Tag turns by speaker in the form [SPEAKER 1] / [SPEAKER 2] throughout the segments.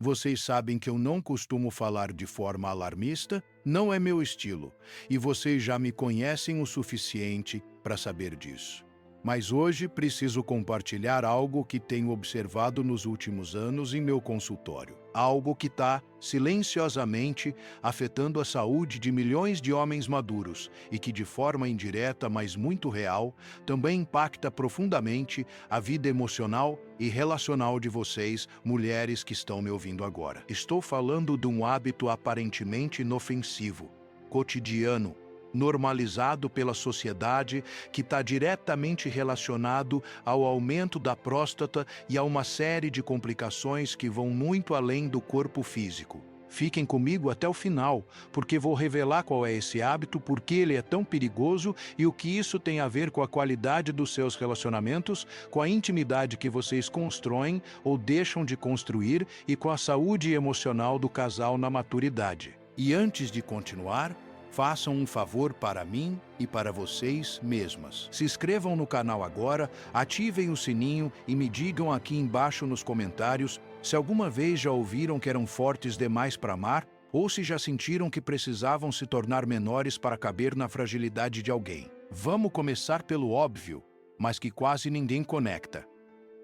[SPEAKER 1] Vocês sabem que eu não costumo falar de forma alarmista, não é meu estilo, e vocês já me conhecem o suficiente para saber disso. Mas hoje preciso compartilhar algo que tenho observado nos últimos anos em meu consultório. Algo que está, silenciosamente, afetando a saúde de milhões de homens maduros e que, de forma indireta, mas muito real, também impacta profundamente a vida emocional e relacional de vocês, mulheres que estão me ouvindo agora. Estou falando de um hábito aparentemente inofensivo, cotidiano, normalizado pela sociedade, que está diretamente relacionado ao aumento da próstata e a uma série de complicações que vão muito além do corpo físico. Fiquem comigo até o final, porque vou revelar qual é esse hábito, por que ele é tão perigoso e o que isso tem a ver com a qualidade dos seus relacionamentos, com a intimidade que vocês constroem ou deixam de construir e com a saúde emocional do casal na maturidade. E antes de continuar, façam um favor para mim e para vocês mesmas. Se inscrevam no canal agora, ativem o sininho e me digam aqui embaixo nos comentários se alguma vez já ouviram que eram fortes demais para amar ou se já sentiram que precisavam se tornar menores para caber na fragilidade de alguém. Vamos começar pelo óbvio, mas que quase ninguém conecta.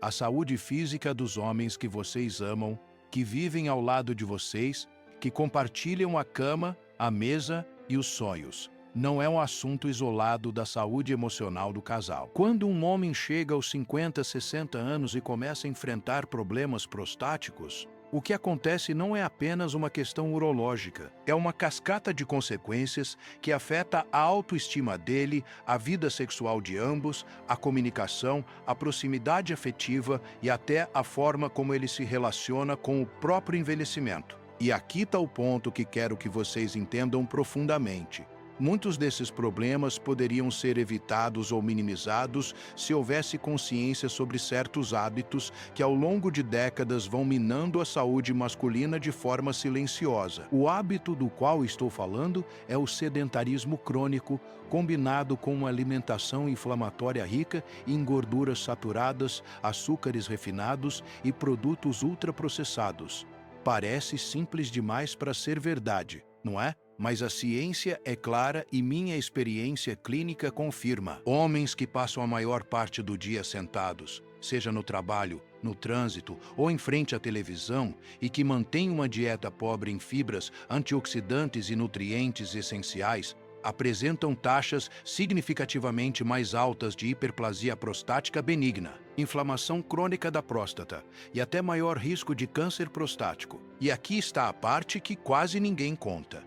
[SPEAKER 1] A saúde física dos homens que vocês amam, que vivem ao lado de vocês, que compartilham a cama, a mesa e os sonhos. Não é um assunto isolado da saúde emocional do casal. Quando um homem chega aos 50, 60 anos e começa a enfrentar problemas prostáticos, o que acontece não é apenas uma questão urológica, é uma cascata de consequências que afeta a autoestima dele, a vida sexual de ambos, a comunicação, a proximidade afetiva e até a forma como ele se relaciona com o próprio envelhecimento. E aqui está o ponto que quero que vocês entendam profundamente. Muitos desses problemas poderiam ser evitados ou minimizados se houvesse consciência sobre certos hábitos que ao longo de décadas vão minando a saúde masculina de forma silenciosa. O hábito do qual estou falando é o sedentarismo crônico, combinado com uma alimentação inflamatória rica em gorduras saturadas, açúcares refinados e produtos ultraprocessados. Parece simples demais para ser verdade, não é? Mas a ciência é clara e minha experiência clínica confirma. Homens que passam a maior parte do dia sentados, seja no trabalho, no trânsito ou em frente à televisão, e que mantêm uma dieta pobre em fibras, antioxidantes e nutrientes essenciais, apresentam taxas significativamente mais altas de hiperplasia prostática benigna, inflamação crônica da próstata e até maior risco de câncer prostático. E aqui está a parte que quase ninguém conta.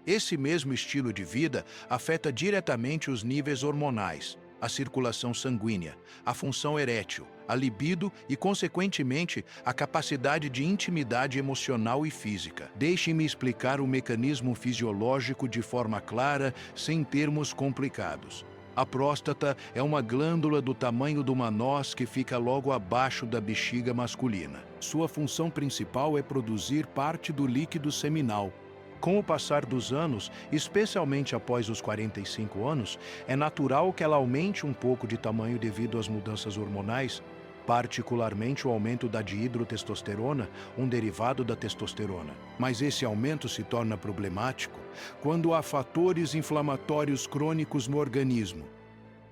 [SPEAKER 1] Esse mesmo estilo de vida afeta diretamente os níveis hormonais, a circulação sanguínea, a função erétil, a libido e, consequentemente, a capacidade de intimidade emocional e física. Deixem-me explicar o mecanismo fisiológico de forma clara, sem termos complicados. A próstata é uma glândula do tamanho de uma noz que fica logo abaixo da bexiga masculina. Sua função principal é produzir parte do líquido seminal. Com o passar dos anos, especialmente após os 45 anos, é natural que ela aumente um pouco de tamanho devido às mudanças hormonais, particularmente o aumento da dihidrotestosterona, um derivado da testosterona. Mas esse aumento se torna problemático quando há fatores inflamatórios crônicos no organismo.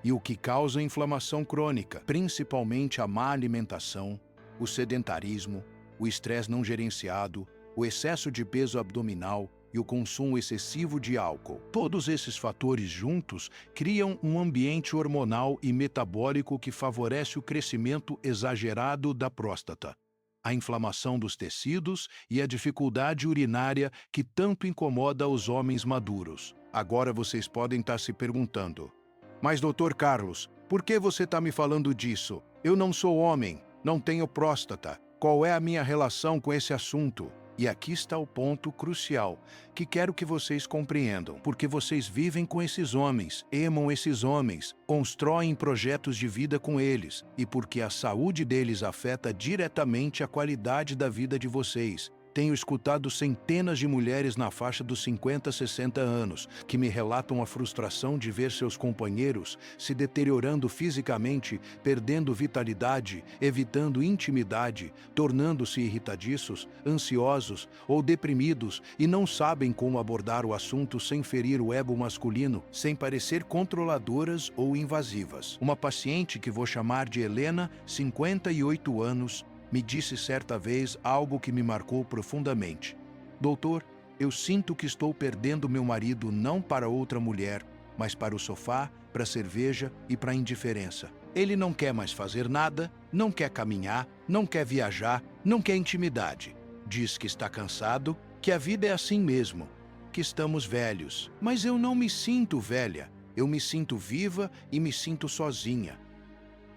[SPEAKER 1] E o que causa inflamação crônica, principalmente a má alimentação, o sedentarismo, o estresse não gerenciado, o excesso de peso abdominal e o consumo excessivo de álcool. Todos esses fatores juntos criam um ambiente hormonal e metabólico que favorece o crescimento exagerado da próstata, a inflamação dos tecidos e a dificuldade urinária que tanto incomoda os homens maduros. Agora vocês podem estar se perguntando: mas Dr. Carlos, por que você está me falando disso? Eu não sou homem, não tenho próstata. Qual é a minha relação com esse assunto? E aqui está o ponto crucial, que quero que vocês compreendam, porque vocês vivem com esses homens, amam esses homens, constroem projetos de vida com eles, e porque a saúde deles afeta diretamente a qualidade da vida de vocês. Tenho escutado centenas de mulheres na faixa dos 50 a 60 anos que me relatam a frustração de ver seus companheiros se deteriorando fisicamente, perdendo vitalidade, evitando intimidade, tornando-se irritadiços, ansiosos ou deprimidos e não sabem como abordar o assunto sem ferir o ego masculino, sem parecer controladoras ou invasivas. Uma paciente que vou chamar de Helena, 58 anos, me disse certa vez algo que me marcou profundamente. Doutor, eu sinto que estou perdendo meu marido não para outra mulher, mas para o sofá, para a cerveja e para a indiferença. Ele não quer mais fazer nada, não quer caminhar, não quer viajar, não quer intimidade. Diz que está cansado, que a vida é assim mesmo, que estamos velhos. Mas eu não me sinto velha, eu me sinto viva e me sinto sozinha.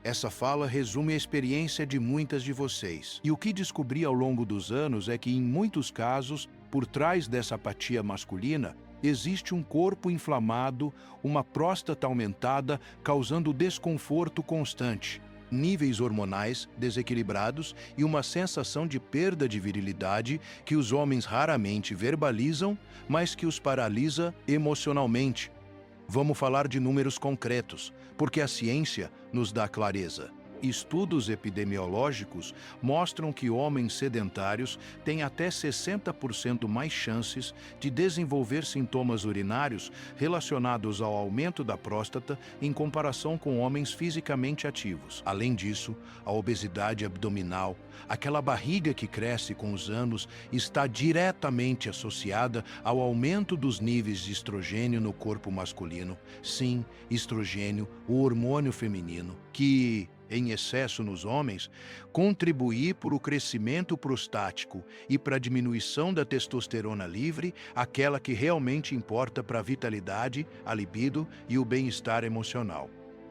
[SPEAKER 1] Essa fala resume a experiência de muitas de vocês. E o que descobri ao longo dos anos é que, em muitos casos, por trás dessa apatia masculina, existe um corpo inflamado, uma próstata aumentada, causando desconforto constante, níveis hormonais desequilibrados e uma sensação de perda de virilidade que os homens raramente verbalizam, mas que os paralisa emocionalmente. Vamos falar de números concretos, porque a ciência nos dá clareza. Estudos epidemiológicos mostram que homens sedentários têm até 60% mais chances de desenvolver sintomas urinários relacionados ao aumento da próstata em comparação com homens fisicamente ativos. Além disso, a obesidade abdominal, aquela barriga que cresce com os anos, está diretamente associada ao aumento dos níveis de estrogênio no corpo masculino. Sim, estrogênio, o hormônio feminino, que em excesso nos homens, contribuir para o crescimento prostático e para a diminuição da testosterona livre, aquela que realmente importa para a vitalidade, a libido e o bem-estar emocional.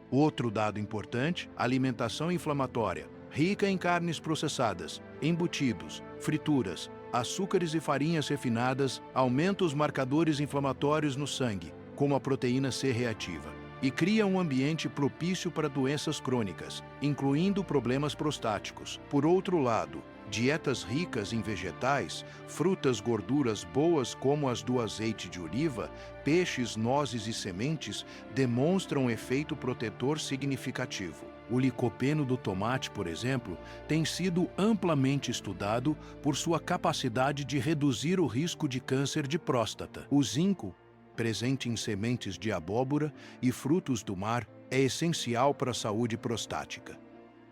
[SPEAKER 1] Outro dado importante, alimentação inflamatória, rica em carnes processadas, embutidos, frituras, açúcares e farinhas refinadas, aumenta os marcadores inflamatórios no sangue, como a proteína C reativa, e cria um ambiente propício para doenças crônicas, incluindo problemas prostáticos. Por outro lado, dietas ricas em vegetais, frutas, gorduras boas como as do azeite de oliva, peixes, nozes e sementes demonstram um efeito protetor significativo. O licopeno do tomate, por exemplo, tem sido amplamente estudado por sua capacidade de reduzir o risco de câncer de próstata. O zinco, presente em sementes de abóbora e frutos do mar, é essencial para a saúde prostática.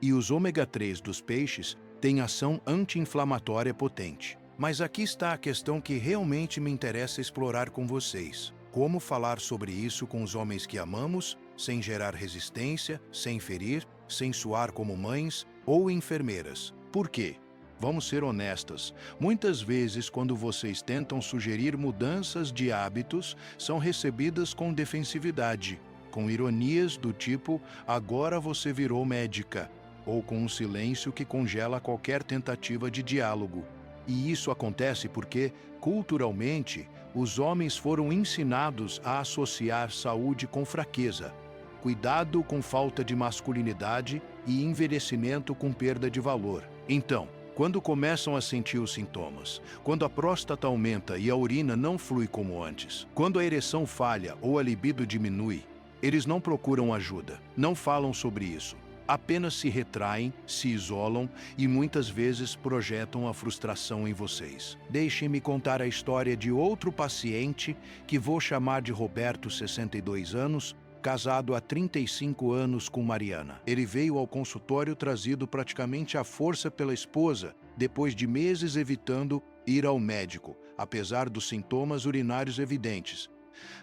[SPEAKER 1] E os ômega 3 dos peixes têm ação anti-inflamatória potente. Mas aqui está a questão que realmente me interessa explorar com vocês. Como falar sobre isso com os homens que amamos, sem gerar resistência, sem ferir, sem soar como mães ou enfermeiras? Por quê? Vamos ser honestas, muitas vezes quando vocês tentam sugerir mudanças de hábitos, são recebidas com defensividade, com ironias do tipo, agora você virou médica, ou com um silêncio que congela qualquer tentativa de diálogo. E isso acontece porque, culturalmente, os homens foram ensinados a associar saúde com fraqueza, cuidado com falta de masculinidade e envelhecimento com perda de valor. Então, quando começam a sentir os sintomas, quando a próstata aumenta e a urina não flui como antes, quando a ereção falha ou a libido diminui, eles não procuram ajuda, não falam sobre isso, apenas se retraem, se isolam e muitas vezes projetam a frustração em vocês. Deixem-me contar a história de outro paciente que vou chamar de Roberto, 62 anos, casado há 35 anos com Mariana. Ele veio ao consultório trazido praticamente à força pela esposa, depois de meses evitando ir ao médico, apesar dos sintomas urinários evidentes.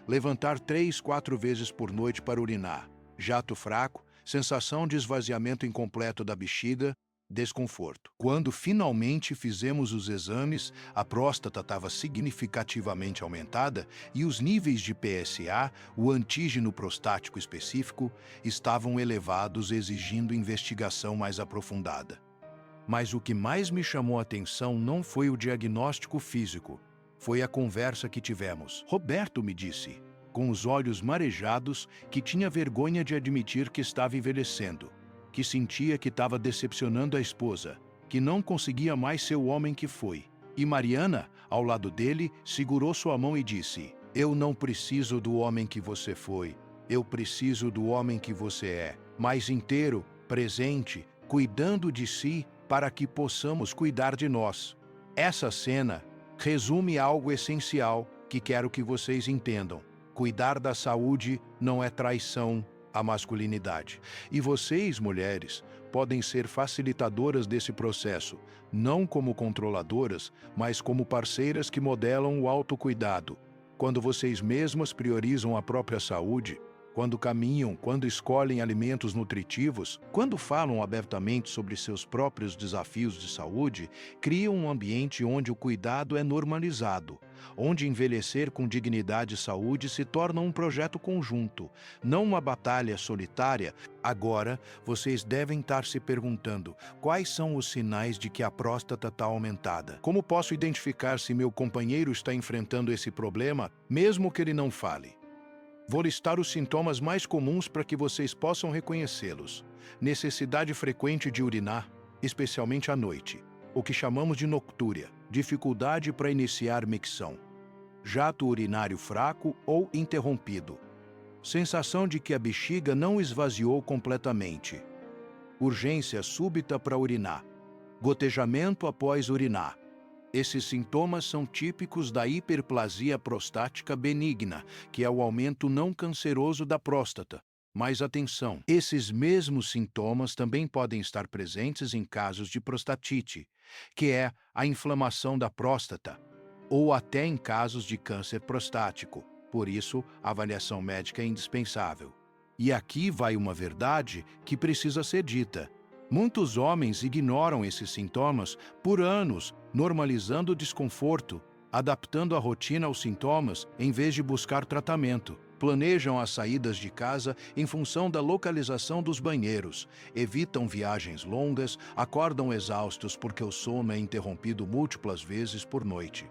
[SPEAKER 1] Levantar 3, 4 vezes por noite para urinar, jato fraco, sensação de esvaziamento incompleto da bexiga, desconforto. Quando finalmente fizemos os exames, a próstata estava significativamente aumentada e os níveis de PSA, o antígeno prostático específico, estavam elevados, exigindo investigação mais aprofundada. Mas o que mais me chamou a atenção não foi o diagnóstico físico, foi a conversa que tivemos. Roberto me disse, com os olhos marejados, que tinha vergonha de admitir que estava envelhecendo, que sentia que estava decepcionando a esposa, que não conseguia mais ser o homem que foi, E Mariana, ao lado dele, segurou sua mão e disse: Eu não preciso do homem que você foi, eu preciso do homem que você é, mais inteiro, presente, cuidando de si para que possamos cuidar de nós. Essa cena resume algo essencial que quero que vocês entendam. Cuidar da saúde não é traição à masculinidade. E vocês, mulheres, podem ser facilitadoras desse processo, não como controladoras, mas como parceiras que modelam o autocuidado. Quando vocês mesmas priorizam a própria saúde, quando caminham, quando escolhem alimentos nutritivos, quando falam abertamente sobre seus próprios desafios de saúde, criam um ambiente onde o cuidado é normalizado, onde envelhecer com dignidade e saúde se torna um projeto conjunto, não uma batalha solitária. Agora, vocês devem estar se perguntando: quais são os sinais de que a próstata está aumentada? Como posso identificar se meu companheiro está enfrentando esse problema, mesmo que ele não fale? Vou listar os sintomas mais comuns para que vocês possam reconhecê-los. Necessidade frequente de urinar, especialmente à noite, o que chamamos de noctúria, dificuldade para iniciar micção. Jato urinário fraco ou interrompido. Sensação de que a bexiga não esvaziou completamente. Urgência súbita para urinar. Gotejamento após urinar. Esses sintomas são típicos da hiperplasia prostática benigna, que é o aumento não canceroso da próstata. Mas atenção, esses mesmos sintomas também podem estar presentes em casos de prostatite, que é a inflamação da próstata, ou até em casos de câncer prostático. Por isso, a avaliação médica é indispensável. E aqui vai uma verdade que precisa ser dita. Muitos homens ignoram esses sintomas por anos, normalizando o desconforto, adaptando a rotina aos sintomas em vez de buscar tratamento. Planejam as saídas de casa em função da localização dos banheiros, evitam viagens longas, acordam exaustos porque o sono é interrompido múltiplas vezes por noite.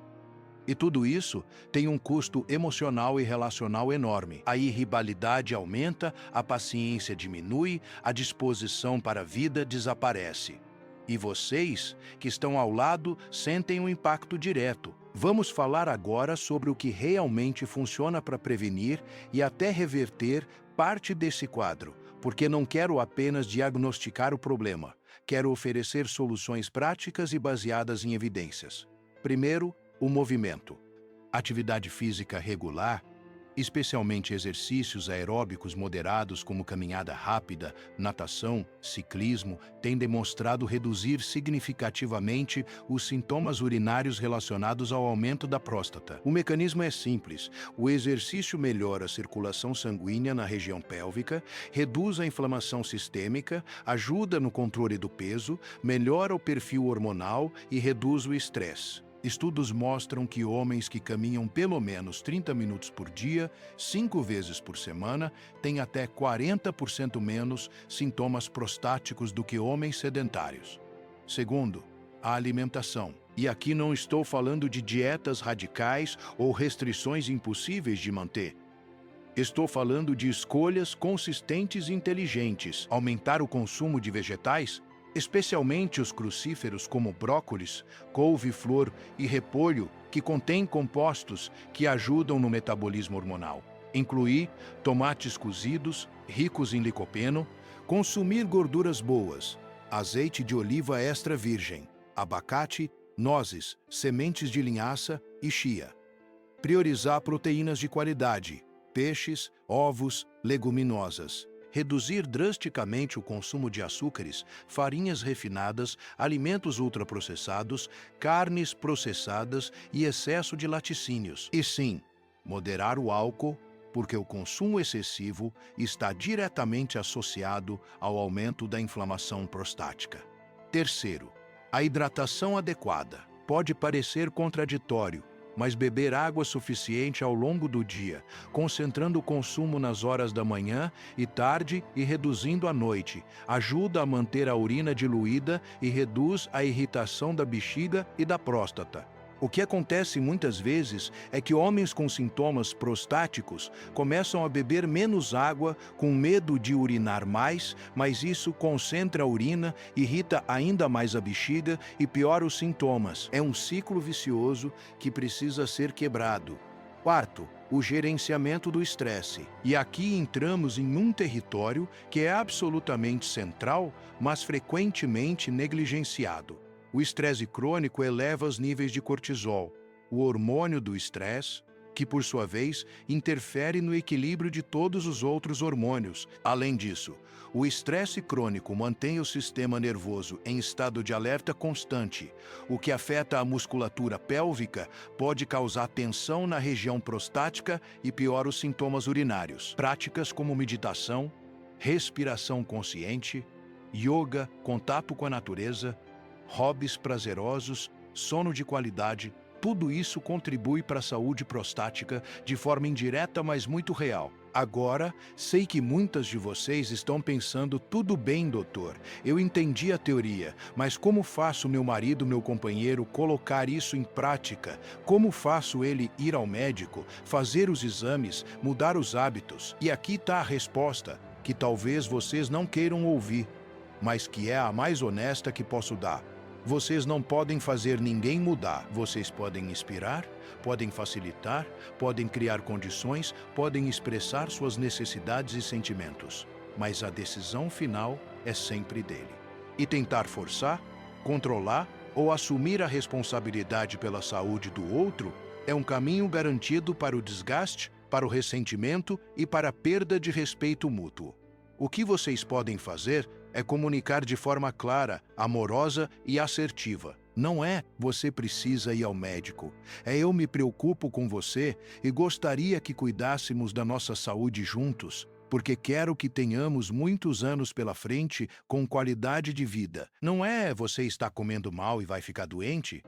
[SPEAKER 1] E tudo isso tem um custo emocional e relacional enorme. A irritabilidade aumenta, a paciência diminui, a disposição para a vida desaparece. E vocês, que estão ao lado, sentem um impacto direto. Vamos falar agora sobre o que realmente funciona para prevenir e até reverter parte desse quadro, porque não quero apenas diagnosticar o problema, quero oferecer soluções práticas e baseadas em evidências. Primeiro, o movimento. Atividade física regular, especialmente exercícios aeróbicos moderados como caminhada rápida, natação, ciclismo, têm demonstrado reduzir significativamente os sintomas urinários relacionados ao aumento da próstata. O mecanismo é simples. O exercício melhora a circulação sanguínea na região pélvica, reduz a inflamação sistêmica, ajuda no controle do peso, melhora o perfil hormonal e reduz o estresse. Estudos mostram que homens que caminham pelo menos 30 minutos por dia, 5 vezes por semana, têm até 40% menos sintomas prostáticos do que homens sedentários. Segundo, a alimentação. E aqui não estou falando de dietas radicais ou restrições impossíveis de manter. Estou falando de escolhas consistentes e inteligentes. Aumentar o consumo de vegetais, especialmente os crucíferos como brócolis, couve-flor e repolho, que contêm compostos que ajudam no metabolismo hormonal. Incluir tomates cozidos, ricos em licopeno, consumir gorduras boas, azeite de oliva extra virgem, abacate, nozes, sementes de linhaça e chia. Priorizar proteínas de qualidade, peixes, ovos, leguminosas. Reduzir drasticamente o consumo de açúcares, farinhas refinadas, alimentos ultraprocessados, carnes processadas e excesso de laticínios. E sim, moderar o álcool, porque o consumo excessivo está diretamente associado ao aumento da inflamação prostática. Terceiro, a hidratação adequada. Pode parecer contraditório, mas beber água suficiente ao longo do dia, concentrando o consumo nas horas da manhã e tarde e reduzindo à noite, ajuda a manter a urina diluída e reduz a irritação da bexiga e da próstata. O que acontece muitas vezes é que homens com sintomas prostáticos começam a beber menos água com medo de urinar mais, mas isso concentra a urina, irrita ainda mais a bexiga e piora os sintomas. É um ciclo vicioso que precisa ser quebrado. Quarto, o gerenciamento do estresse. E aqui entramos em um território que é absolutamente central, mas frequentemente negligenciado. O estresse crônico eleva os níveis de cortisol, o hormônio do estresse, que, por sua vez, interfere no equilíbrio de todos os outros hormônios. Além disso, o estresse crônico mantém o sistema nervoso em estado de alerta constante, o que afeta a musculatura pélvica, pode causar tensão na região prostática e piora os sintomas urinários. Práticas como meditação, respiração consciente, yoga, contato com a natureza, hobbies prazerosos, sono de qualidade, tudo isso contribui para a saúde prostática de forma indireta, mas muito real. Agora, sei que muitas de vocês estão pensando, tudo bem, doutor, eu entendi a teoria, mas como faço meu marido, meu companheiro, colocar isso em prática? Como faço ele ir ao médico, fazer os exames, mudar os hábitos? E aqui está a resposta, que talvez vocês não queiram ouvir, mas que é a mais honesta que posso dar. Vocês não podem fazer ninguém mudar. Vocês podem inspirar, podem facilitar, podem criar condições, podem expressar suas necessidades e sentimentos. Mas a decisão final é sempre dele. E tentar forçar, controlar ou assumir a responsabilidade pela saúde do outro é um caminho garantido para o desgaste, para o ressentimento e para a perda de respeito mútuo. O que vocês podem fazer é comunicar de forma clara, amorosa e assertiva. Não é "você precisa ir ao médico", é "eu me preocupo com você e gostaria que cuidássemos da nossa saúde juntos, porque quero que tenhamos muitos anos pela frente com qualidade de vida". Não é "você está comendo mal e vai ficar doente".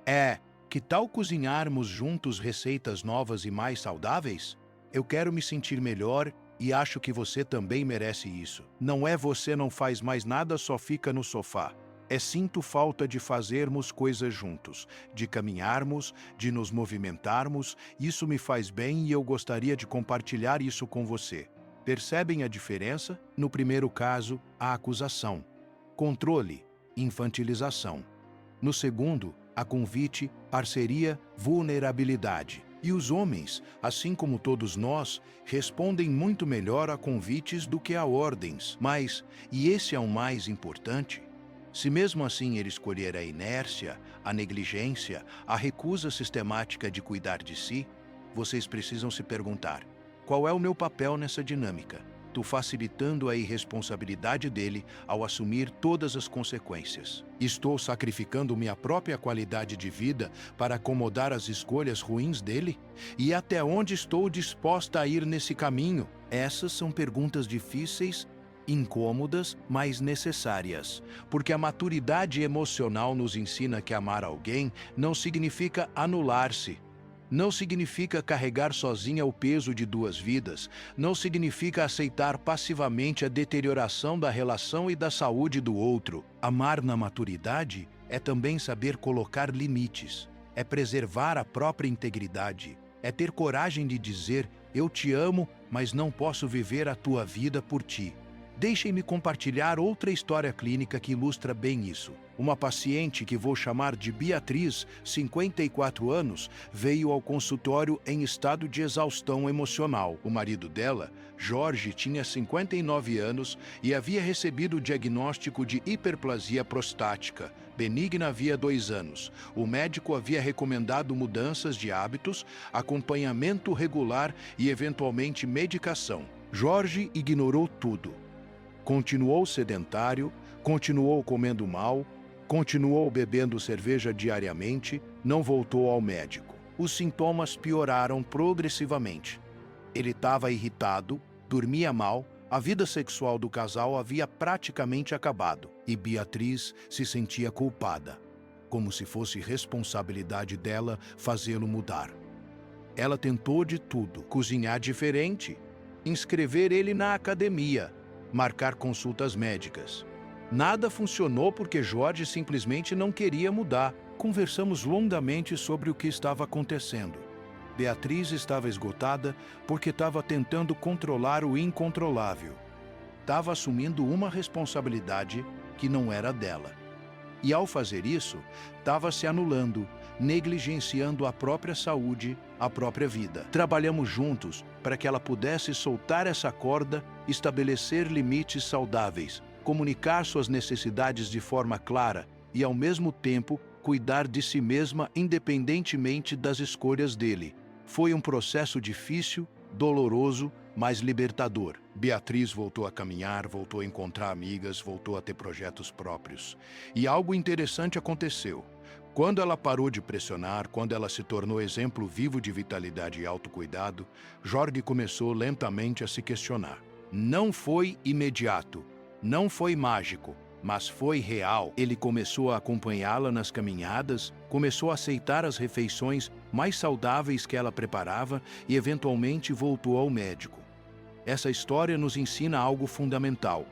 [SPEAKER 1] É "que tal cozinharmos juntos receitas novas e mais saudáveis? Eu quero me sentir melhor e acho que você também merece isso". Não é "você não faz mais nada, só fica no sofá". É "sinto falta de fazermos coisas juntos, de caminharmos, de nos movimentarmos, isso me faz bem e eu gostaria de compartilhar isso com você". Percebem a diferença? No primeiro caso, a acusação, controle, infantilização. No segundo, a convite, parceria, vulnerabilidade. E os homens, assim como todos nós, respondem muito melhor a convites do que a ordens. Mas, e esse é o mais importante, se mesmo assim ele escolher a inércia, a negligência, a recusa sistemática de cuidar de si, vocês precisam se perguntar: qual é o meu papel nessa dinâmica? Estou facilitando a irresponsabilidade dele ao assumir todas as consequências. Estou sacrificando minha própria qualidade de vida para acomodar as escolhas ruins dele? E até onde estou disposta a ir nesse caminho? Essas são perguntas difíceis, incômodas, mas necessárias, porque a maturidade emocional nos ensina que amar alguém não significa anular-se. Não significa carregar sozinha o peso de duas vidas, não significa aceitar passivamente a deterioração da relação e da saúde do outro. Amar na maturidade é também saber colocar limites, é preservar a própria integridade, é ter coragem de dizer: eu te amo, mas não posso viver a tua vida por ti. Deixem-me compartilhar outra história clínica que ilustra bem isso. Uma paciente que vou chamar de Beatriz, 54 anos, veio ao consultório em estado de exaustão emocional. O marido dela, Jorge, tinha 59 anos e havia recebido o diagnóstico de hiperplasia prostática, benigna havia 2 anos. O médico havia recomendado mudanças de hábitos, acompanhamento regular e, eventualmente, medicação. Jorge ignorou tudo. Continuou sedentário, continuou comendo mal, continuou bebendo cerveja diariamente, não voltou ao médico. Os sintomas pioraram progressivamente. Ele estava irritado, dormia mal, a vida sexual do casal havia praticamente acabado e Beatriz se sentia culpada, como se fosse responsabilidade dela fazê-lo mudar. Ela tentou de tudo: cozinhar diferente, inscrever ele na academia, marcar consultas médicas. Nada funcionou porque Jorge simplesmente não queria mudar. Conversamos longamente sobre o que estava acontecendo. Beatriz estava esgotada porque estava tentando controlar o incontrolável. Estava assumindo uma responsabilidade que não era dela. E ao fazer isso, estava se anulando, negligenciando a própria saúde, a própria vida. Trabalhamos juntos para que ela pudesse soltar essa corda, estabelecer limites saudáveis, comunicar suas necessidades de forma clara e, ao mesmo tempo, cuidar de si mesma independentemente das escolhas dele. Foi um processo difícil, doloroso, mas libertador. Beatriz voltou a caminhar, voltou a encontrar amigas, voltou a ter projetos próprios. E algo interessante aconteceu. Quando ela parou de pressionar, quando ela se tornou exemplo vivo de vitalidade e autocuidado, Jorge começou lentamente a se questionar. Não foi imediato, não foi mágico, mas foi real. Ele começou a acompanhá-la nas caminhadas, começou a aceitar as refeições mais saudáveis que ela preparava e, eventualmente, voltou ao médico. Essa história nos ensina algo fundamental.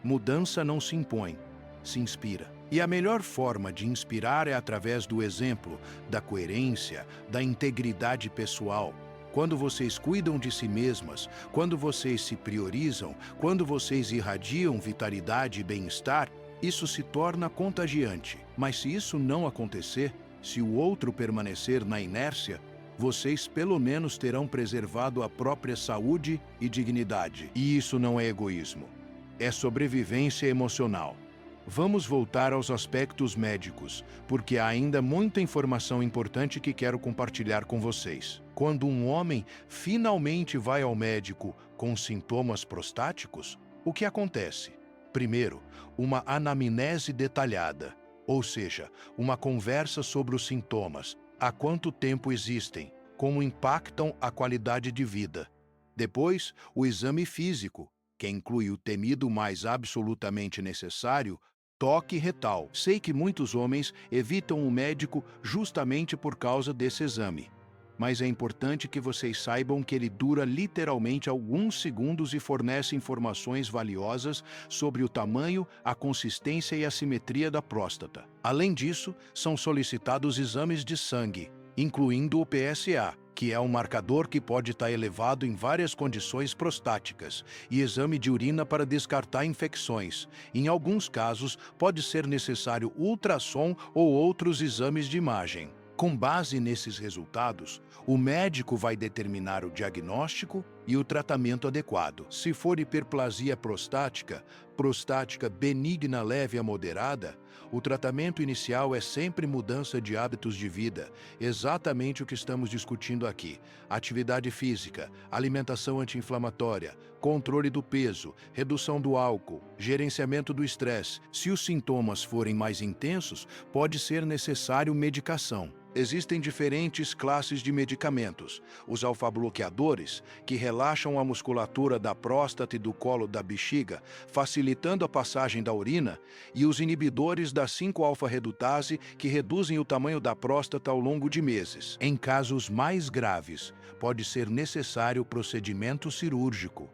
[SPEAKER 1] Mudança não se impõe, se inspira. E a melhor forma de inspirar é através do exemplo, da coerência, da integridade pessoal. Quando vocês cuidam de si mesmas, quando vocês se priorizam, quando vocês irradiam vitalidade e bem-estar, isso se torna contagiante. Mas se isso não acontecer, se o outro permanecer na inércia, vocês pelo menos terão preservado a própria saúde e dignidade. E isso não é egoísmo, é sobrevivência emocional. Vamos voltar aos aspectos médicos, porque há ainda muita informação importante que quero compartilhar com vocês. Quando um homem finalmente vai ao médico com sintomas prostáticos, o que acontece? Primeiro, uma anamnese detalhada, ou seja, uma conversa sobre os sintomas, há quanto tempo existem, como impactam a qualidade de vida. Depois, o exame físico, que inclui o temido mais absolutamente necessário, toque retal. Sei que muitos homens evitam o médico justamente por causa desse exame. Mas é importante que vocês saibam que ele dura literalmente alguns segundos e fornece informações valiosas sobre o tamanho, a consistência e a simetria da próstata. Além disso, são solicitados exames de sangue, incluindo o PSA, que é um marcador que pode estar elevado em várias condições prostáticas, e exame de urina para descartar infecções. Em alguns casos, pode ser necessário ultrassom ou outros exames de imagem. Com base nesses resultados, o médico vai determinar o diagnóstico e o tratamento adequado. Se for hiperplasia prostática, prostática benigna leve a moderada, o tratamento inicial é sempre mudança de hábitos de vida, exatamente o que estamos discutindo aqui. Atividade física, alimentação anti-inflamatória, controle do peso, redução do álcool, gerenciamento do estresse. Se os sintomas forem mais intensos, pode ser necessário medicação. Existem diferentes classes de medicamentos. Os alfa-bloqueadores, que relaxam a musculatura da próstata e do colo da bexiga, facilitando a passagem da urina, e os inibidores da 5-alfa-redutase, que reduzem o tamanho da próstata ao longo de meses. Em casos mais graves, pode ser necessário procedimento cirúrgico.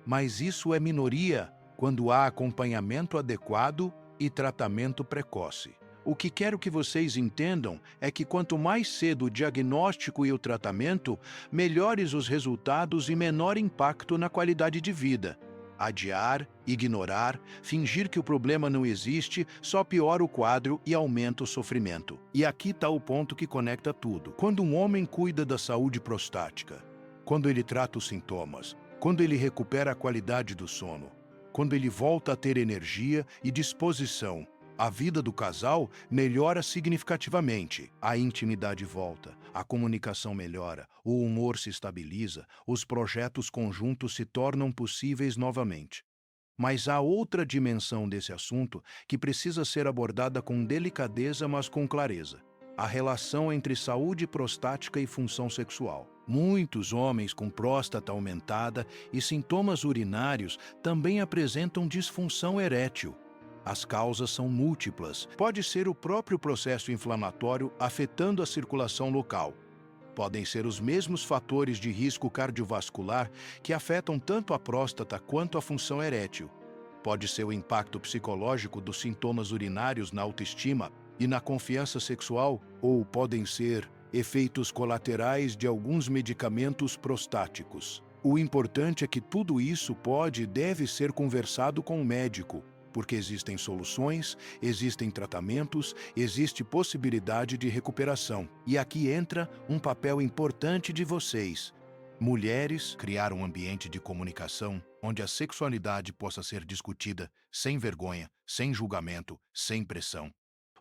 [SPEAKER 1] Mas isso é minoria quando há acompanhamento adequado e tratamento precoce. O que quero que vocês entendam é que quanto mais cedo o diagnóstico e o tratamento, melhores os resultados e menor impacto na qualidade de vida. Adiar, ignorar, fingir que o problema não existe só piora o quadro e aumenta o sofrimento. E aqui está o ponto que conecta tudo. Quando um homem cuida da saúde prostática, quando ele trata os sintomas, quando ele recupera a qualidade do sono, quando ele volta a ter energia e disposição, a vida do casal melhora significativamente. A intimidade volta, a comunicação melhora, o humor se estabiliza, os projetos conjuntos se tornam possíveis novamente. Mas há outra dimensão desse assunto que precisa ser abordada com delicadeza, mas com clareza: a relação entre saúde prostática e função sexual. Muitos homens com próstata aumentada e sintomas urinários também apresentam disfunção erétil. As causas são múltiplas. Pode ser o próprio processo inflamatório afetando a circulação local. Podem ser os mesmos fatores de risco cardiovascular que afetam tanto a próstata quanto a função erétil. Pode ser o impacto psicológico dos sintomas urinários na autoestima e na confiança sexual, ou podem ser efeitos colaterais de alguns medicamentos prostáticos. O importante é que tudo isso pode e deve ser conversado com o médico, porque existem soluções, existem tratamentos, existe possibilidade de recuperação. E aqui entra um papel importante de vocês. Mulheres, criar um ambiente de comunicação onde a sexualidade possa ser discutida sem vergonha, sem julgamento, sem pressão.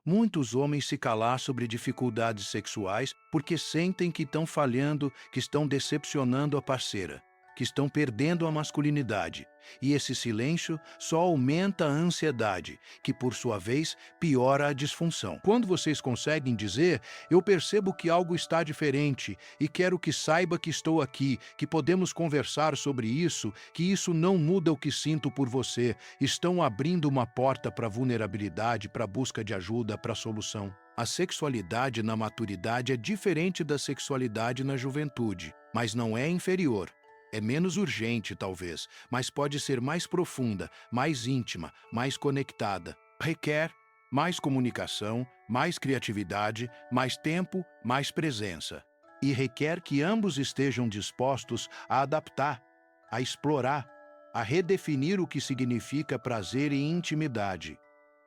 [SPEAKER 1] Muitos homens se calam sobre dificuldades sexuais porque sentem que estão falhando, que estão decepcionando a parceira, que estão perdendo a masculinidade. E esse silêncio só aumenta a ansiedade, que por sua vez piora a disfunção. Quando vocês conseguem dizer, eu percebo que algo está diferente e quero que saiba que estou aqui, que podemos conversar sobre isso, que isso não muda o que sinto por você, estão abrindo uma porta para a vulnerabilidade, para a busca de ajuda, para a solução. A sexualidade na maturidade é diferente da sexualidade na juventude, mas não é inferior. É menos urgente, talvez, mas pode ser mais profunda, mais íntima, mais conectada. Requer mais comunicação, mais criatividade, mais tempo, mais presença. E requer que ambos estejam dispostos a adaptar, a explorar, a redefinir o que significa prazer e intimidade.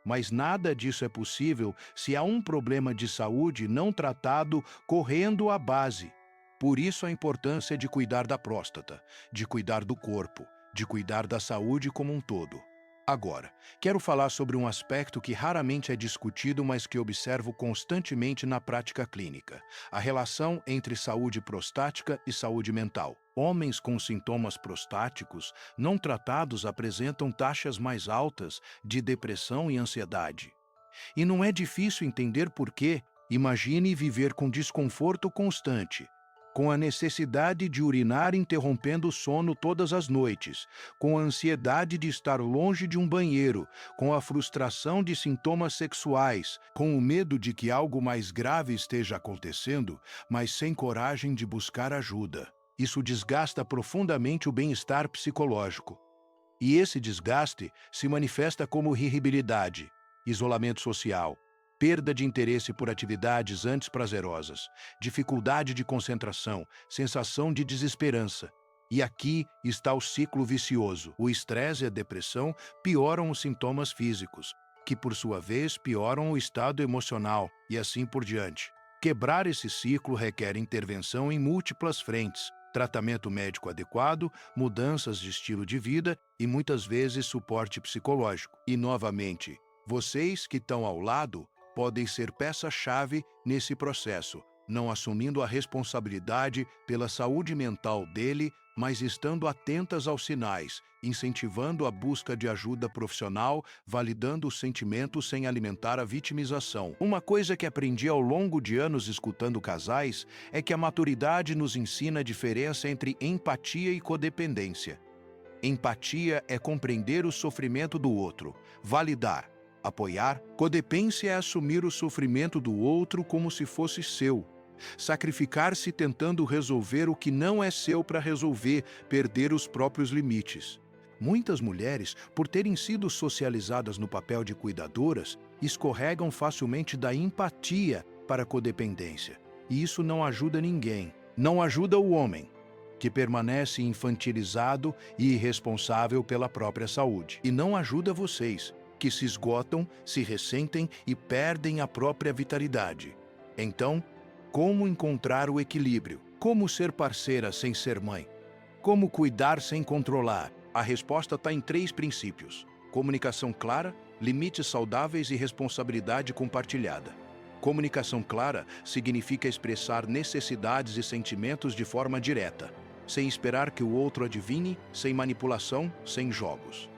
[SPEAKER 1] Mas nada disso é possível se há um problema de saúde não tratado correndo à base. Por isso a importância de cuidar da próstata, de cuidar do corpo, de cuidar da saúde como um todo. Agora, quero falar sobre um aspecto que raramente é discutido, mas que observo constantemente na prática clínica: a relação entre saúde prostática e saúde mental. Homens com sintomas prostáticos não tratados apresentam taxas mais altas de depressão e ansiedade. E não é difícil entender por quê. Imagine viver com desconforto constante, com a necessidade de urinar interrompendo o sono todas as noites, com a ansiedade de estar longe de um banheiro, com a frustração de sintomas sexuais, com o medo de que algo mais grave esteja acontecendo, mas sem coragem de buscar ajuda. Isso desgasta profundamente o bem-estar psicológico. E esse desgaste se manifesta como irritabilidade, isolamento social, perda de interesse por atividades antes prazerosas, dificuldade de concentração, sensação de desesperança. E aqui está o ciclo vicioso. O estresse e a depressão pioram os sintomas físicos, que por sua vez pioram o estado emocional, e assim por diante. Quebrar esse ciclo requer intervenção em múltiplas frentes: tratamento médico adequado, mudanças de estilo de vida e muitas vezes suporte psicológico. E novamente, vocês que estão ao lado podem ser peça-chave nesse processo, não assumindo a responsabilidade pela saúde mental dele, mas estando atentas aos sinais, incentivando a busca de ajuda profissional, validando os sentimentos sem alimentar a vitimização. Uma coisa que aprendi ao longo de anos escutando casais é que a maturidade nos ensina a diferença entre empatia e codependência. Empatia é compreender o sofrimento do outro, validar, apoiar. Codependência é assumir o sofrimento do outro como se fosse seu. Sacrificar-se tentando resolver o que não é seu para resolver, perder os próprios limites. Muitas mulheres, por terem sido socializadas no papel de cuidadoras, escorregam facilmente da empatia para a codependência. E isso não ajuda ninguém. Não ajuda o homem, que permanece infantilizado e irresponsável pela própria saúde. E não ajuda vocês, que se esgotam, se ressentem e perdem a própria vitalidade. Então, como encontrar o equilíbrio? Como ser parceira sem ser mãe? Como cuidar sem controlar? A resposta está em 3 princípios: comunicação clara, limites saudáveis e responsabilidade compartilhada. Comunicação clara significa expressar necessidades e sentimentos de forma direta, sem esperar que o outro adivinhe, sem manipulação, sem jogos.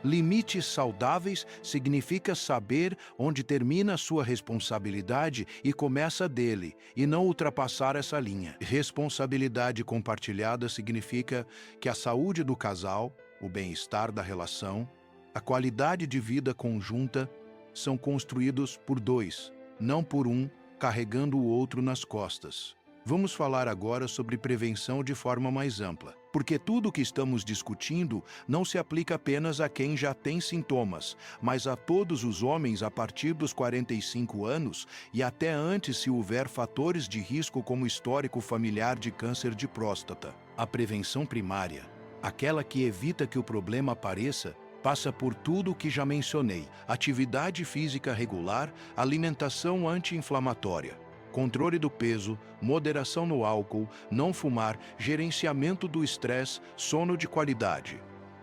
[SPEAKER 1] Limites saudáveis significa saber onde termina a sua responsabilidade e começa a dele, e não ultrapassar essa linha. Responsabilidade compartilhada significa que a saúde do casal, o bem-estar da relação, a qualidade de vida conjunta são construídos por 2, não por um carregando o outro nas costas. Vamos falar agora sobre prevenção de forma mais ampla, porque tudo o que estamos discutindo não se aplica apenas a quem já tem sintomas, mas a todos os homens a partir dos 45 anos e até antes se houver fatores de risco como histórico familiar de câncer de próstata. A prevenção primária, aquela que evita que o problema apareça, passa por tudo o que já mencionei: atividade física regular, alimentação anti-inflamatória, controle do peso, moderação no álcool, não fumar, gerenciamento do estresse, sono de qualidade.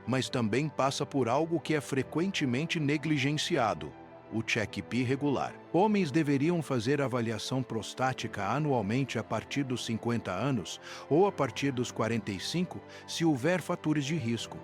[SPEAKER 1] Mas também passa por algo que é frequentemente negligenciado: o check-up regular. Homens deveriam fazer avaliação prostática anualmente a partir dos 50 anos ou a partir dos 45, se houver fatores de risco.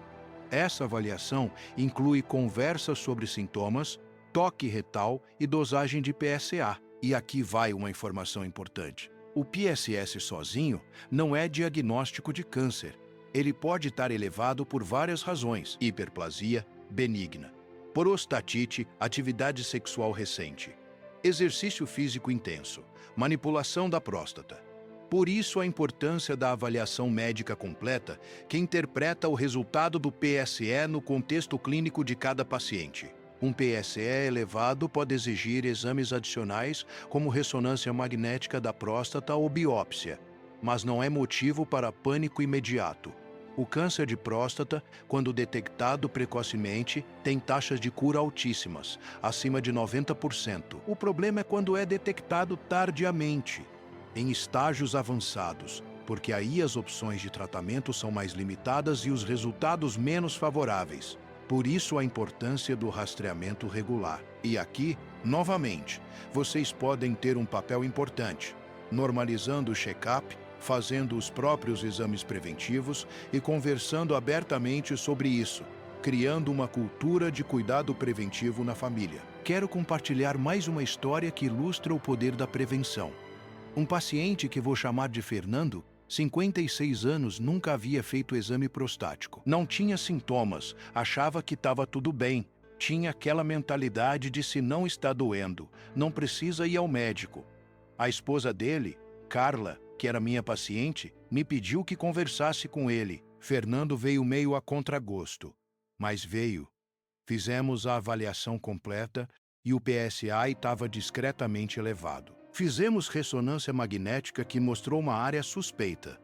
[SPEAKER 1] Essa avaliação inclui conversas sobre sintomas, toque retal e dosagem de PSA. E aqui vai uma informação importante: o PSS sozinho não é diagnóstico de câncer. Ele pode estar elevado por várias razões: hiperplasia benigna, prostatite, atividade sexual recente, exercício físico intenso, manipulação da próstata. Por isso a importância da avaliação médica completa, que interpreta o resultado do PSE no contexto clínico de cada paciente. Um PSE elevado pode exigir exames adicionais, como ressonância magnética da próstata ou biópsia, mas não é motivo para pânico imediato. O câncer de próstata, quando detectado precocemente, tem taxas de cura altíssimas, acima de 90%. O problema é quando é detectado tardiamente, em estágios avançados, porque aí as opções de tratamento são mais limitadas e os resultados menos favoráveis. Por isso a importância do rastreamento regular. E aqui, novamente, vocês podem ter um papel importante, normalizando o check-up, fazendo os próprios exames preventivos e conversando abertamente sobre isso, criando uma cultura de cuidado preventivo na família. Quero compartilhar mais uma história que ilustra o poder da prevenção. Um paciente que vou chamar de Fernando, 56 anos, nunca havia feito exame prostático. Não tinha sintomas, achava que estava tudo bem. Tinha aquela mentalidade de: se não está doendo, não precisa ir ao médico. A esposa dele, Carla, que era minha paciente, me pediu que conversasse com ele. Fernando veio meio a contragosto, mas veio. Fizemos a avaliação completa e o PSA estava discretamente elevado. Fizemos ressonância magnética que mostrou uma área suspeita.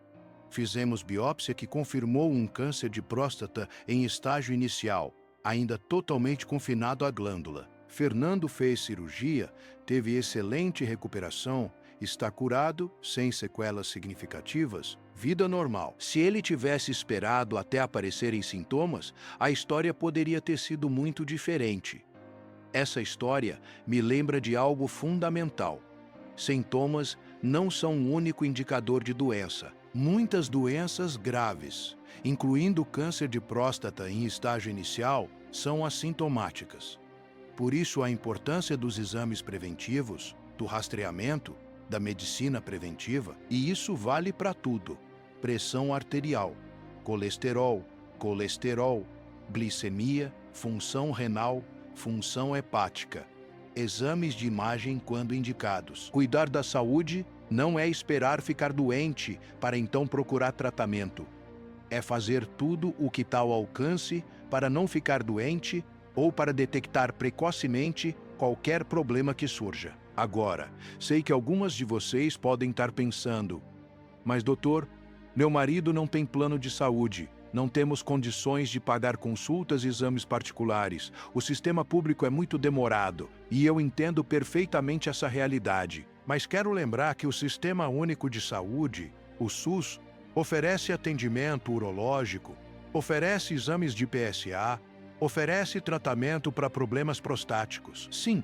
[SPEAKER 1] Fizemos biópsia que confirmou um câncer de próstata em estágio inicial, ainda totalmente confinado à glândula. Fernando fez cirurgia, teve excelente recuperação, está curado, sem sequelas significativas, vida normal. Se ele tivesse esperado até aparecerem sintomas, a história poderia ter sido muito diferente. Essa história me lembra de algo fundamental. Sintomas não são um único indicador de doença. Muitas doenças graves, incluindo o câncer de próstata em estágio inicial, são assintomáticas. Por isso a importância dos exames preventivos, do rastreamento, da medicina preventiva, e isso vale para tudo: pressão arterial, colesterol, glicemia, função renal, função hepática. Exames de imagem quando indicados. Cuidar da saúde não é esperar ficar doente para então procurar tratamento. É fazer tudo o que está ao alcance para não ficar doente ou para detectar precocemente qualquer problema que surja. Agora, sei que algumas de vocês podem estar pensando: mas doutor, meu marido não tem plano de saúde. Não temos condições de pagar consultas e exames particulares. O sistema público é muito demorado e eu entendo perfeitamente essa realidade. Mas quero lembrar que o Sistema Único de Saúde, o SUS, oferece atendimento urológico, oferece exames de PSA, oferece tratamento para problemas prostáticos. Sim,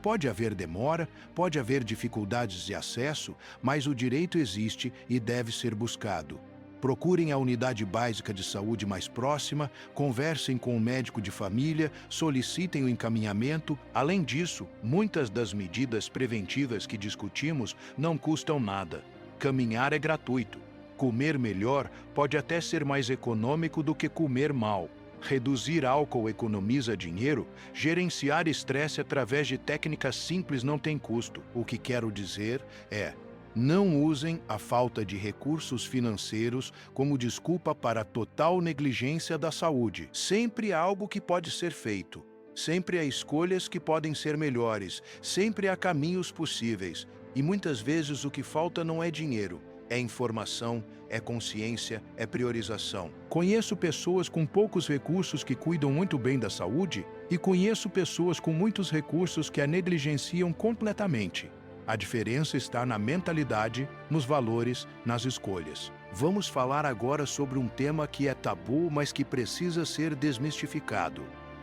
[SPEAKER 1] pode haver demora, pode haver dificuldades de acesso, mas o direito existe e deve ser buscado. Procurem a unidade básica de saúde mais próxima, conversem com o médico de família, solicitem o encaminhamento. Além disso, muitas das medidas preventivas que discutimos não custam nada. Caminhar é gratuito. Comer melhor pode até ser mais econômico do que comer mal. Reduzir álcool economiza dinheiro, gerenciar estresse através de técnicas simples não tem custo. O que quero dizer é: Não usem a falta de recursos financeiros como desculpa para a total negligência da saúde. Sempre há algo que pode ser feito. Sempre há escolhas que podem ser melhores. Sempre há caminhos possíveis. E muitas vezes o que falta não é dinheiro, é informação, é consciência, é priorização. Conheço pessoas com poucos recursos que cuidam muito bem da saúde e conheço pessoas com muitos recursos que a negligenciam completamente. A diferença está na mentalidade, nos valores, nas escolhas. Vamos falar agora sobre um tema que é tabu, mas que precisa ser desmistificado: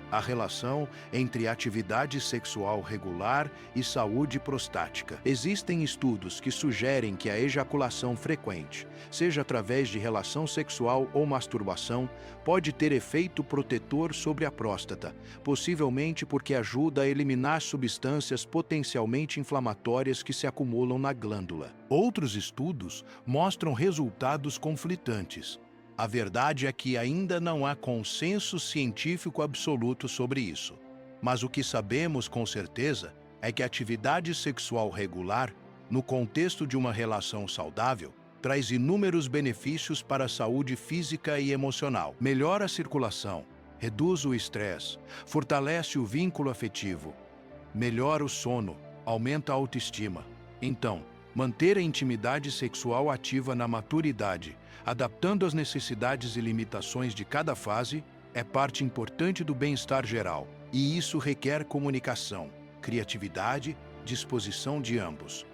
[SPEAKER 1] a relação entre atividade sexual regular e saúde prostática. Existem estudos que sugerem que a ejaculação frequente, seja através de relação sexual ou masturbação, pode ter efeito protetor sobre a próstata, possivelmente porque ajuda a eliminar substâncias potencialmente inflamatórias que se acumulam na glândula. Outros estudos mostram resultados conflitantes. A verdade é que ainda não há consenso científico absoluto sobre isso. Mas o que sabemos com certeza é que a atividade sexual regular, no contexto de uma relação saudável, traz inúmeros benefícios para a saúde física e emocional. Melhora a circulação, reduz o estresse, fortalece o vínculo afetivo, melhora o sono, aumenta a autoestima. Então, manter a intimidade sexual ativa na maturidade, adaptando às necessidades e limitações de cada fase, é parte importante do bem-estar geral. E isso requer comunicação, criatividade, disposição de ambos.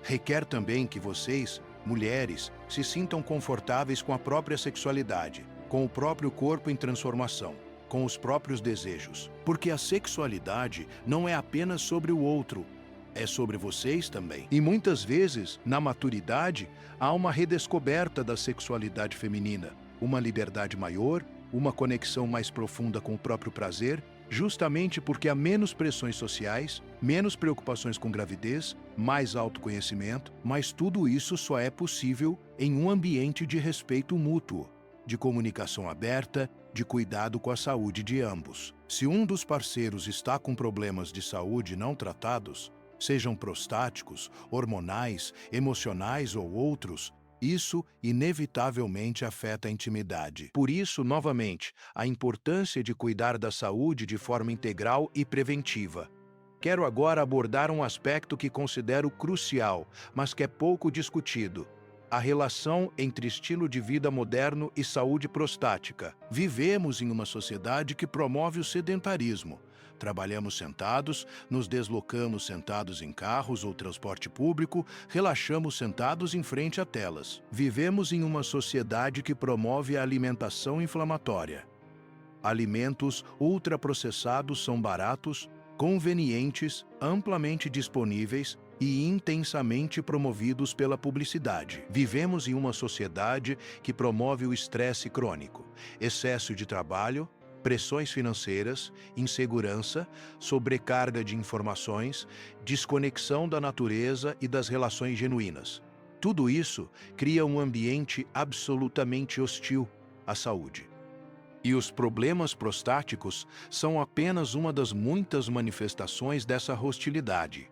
[SPEAKER 1] Requer também que vocês, mulheres, se sintam confortáveis com a própria sexualidade, com o próprio corpo em transformação, com os próprios desejos. Porque a sexualidade não é apenas sobre o outro, é sobre vocês também. E muitas vezes, na maturidade, há uma redescoberta da sexualidade feminina, uma liberdade maior, uma conexão mais profunda com o próprio prazer, justamente porque há menos pressões sociais, menos preocupações com gravidez, mais autoconhecimento, mas tudo isso só é possível em um ambiente de respeito mútuo, de comunicação aberta, de cuidado com a saúde de ambos. Se um dos parceiros está com problemas de saúde não tratados, sejam prostáticos, hormonais, emocionais ou outros, isso inevitavelmente afeta a intimidade. Por isso, novamente, a importância de cuidar da saúde de forma integral e preventiva. Quero agora abordar um aspecto que considero crucial, mas que é pouco discutido: a relação entre estilo de vida moderno e saúde prostática. Vivemos em uma sociedade que promove o sedentarismo. Trabalhamos sentados, nos deslocamos sentados em carros ou transporte público, relaxamos sentados em frente a telas. Vivemos em uma sociedade que promove a alimentação inflamatória. Alimentos ultraprocessados são baratos, convenientes, amplamente disponíveis e intensamente promovidos pela publicidade. Vivemos em uma sociedade que promove o estresse crônico, excesso de trabalho, pressões financeiras, insegurança, sobrecarga de informações, desconexão da natureza e das relações genuínas. Tudo isso cria um ambiente absolutamente hostil à saúde. E os problemas prostáticos são apenas uma das muitas manifestações dessa hostilidade.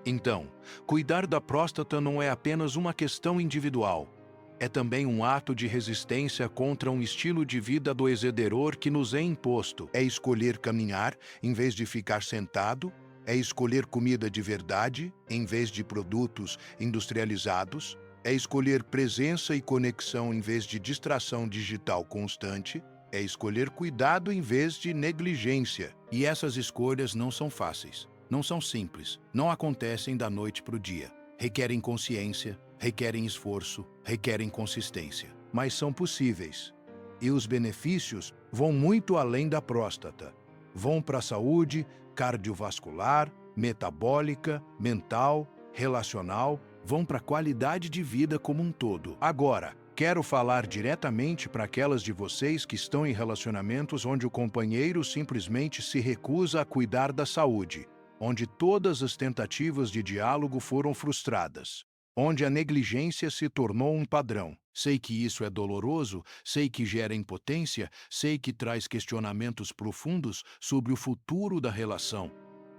[SPEAKER 1] Então, cuidar da próstata não é apenas uma questão individual. É também um ato de resistência contra um estilo de vida adoecedor que nos é imposto. É escolher caminhar em vez de ficar sentado, é escolher comida de verdade em vez de produtos industrializados, é escolher presença e conexão em vez de distração digital constante, é escolher cuidado em vez de negligência. E essas escolhas não são fáceis, não são simples, não acontecem da noite para o dia. Requerem consciência, requerem esforço, requerem consistência, mas são possíveis. E os benefícios vão muito além da próstata. Vão para a saúde cardiovascular, metabólica, mental, relacional, vão para a qualidade de vida como um todo. Agora, quero falar diretamente para aquelas de vocês que estão em relacionamentos onde o companheiro simplesmente se recusa a cuidar da saúde, onde todas as tentativas de diálogo foram frustradas, onde a negligência se tornou um padrão. Sei que isso é doloroso, sei que gera impotência, sei que traz questionamentos profundos sobre o futuro da relação,